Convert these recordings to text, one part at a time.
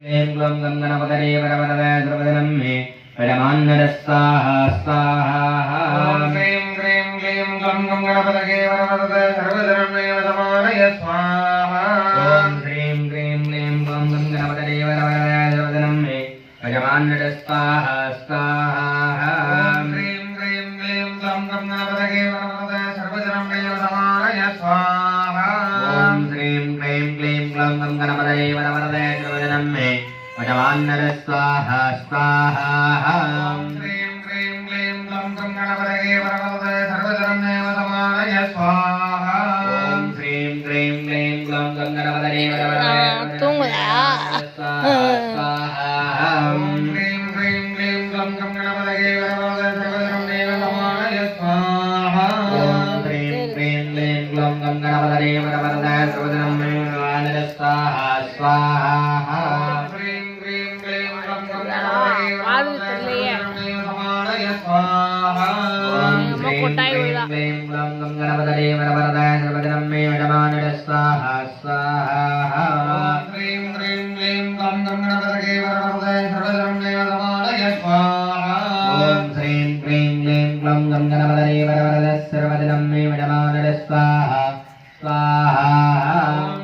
क्लीं ग्लौं गं गणपतये वरवरदे सर्वदिनं मे प्रजमान्नदस्साहा स्वाहा क्लीं क्लीं क्लीं ग्लौं गं गणपतये वरवरदे सर्वदिनं मे प्रजमानय स्वाहा ॐ ह्रीं क्लीं क्लीं ग्लौं गं गणपतये वरवरदे सर्वदिनं मे प्रजमान्नदस्साहा स्वाहा क्लीं क्लीं क्लीं ग्लौं गं गणपतये वरवरदे सर्वदिनं मे प्रजमानय स्वाहा ॐ ह्रीं क्लीं क्लीं ग्लौं गं गणपतये वरवरदे सर्वदिनं मे प्रजमान्नदस्साहा स्वाहा क्लीं क्लीं क्लीं ग्लौं गं गणपतये वरवरदे सर्वदिनं मे प्रजमानय स्वाहा ॐ ह्रीं क्लीं क्लीं ग्लौं गं गणपतये वरवरदे स्वाहा क्लीं क्लीं क्लीं ग्लौं गं गणपतये वरवरदे सर्वदिनं मे प्रजमानय स्वाहा ह्रीं क्लीं क्लीं ग्लौं गं गणपतये वरवरदे सर्वदिनं मे प्रजमान्नदस्साहा स्वाहा क्लीं क्लीं क्लीं ग्लौं गं गणपतये वरवरदे सर्वदिनं मे प्रजमानय स्वाहा क्लीं क्लीं ग्लौं गं गणपतये वरवरदे सर्वदिनं मे प्रजमान्नदस्साहा स्वाहा क्लीं क्लीं क्लीं ग्लौं गं गणपतये वरवरदे सर्वदिनं मे प्रजमानय स्वाहा ॐ ह्रीं क्लीं क्लीं ग्लौं गं गणपतये वरवरदे सर्वदिनं मे प्रजमान्नदस्साहा स्वाहा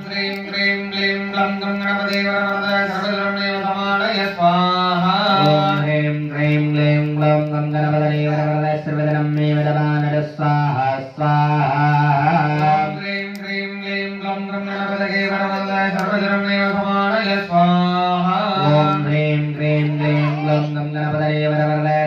क्लीं क्लीं क्लीं ग्लौं गं गणपतये वरवरदे सर्वदिनं मे प्रजमानय स्वाहा ॐ ह्रीं क्लीं क्लीं ग्लौं गं गणपतये वरवरदे सर्वदिनं मे प्रजमान्नदस्साहा स्वाहा क्लीं क्लीं क्लीं ग्लौं गं गणपतये वरवरदे सर्वदिनं मे प्रजमानय स्वाहा ॐ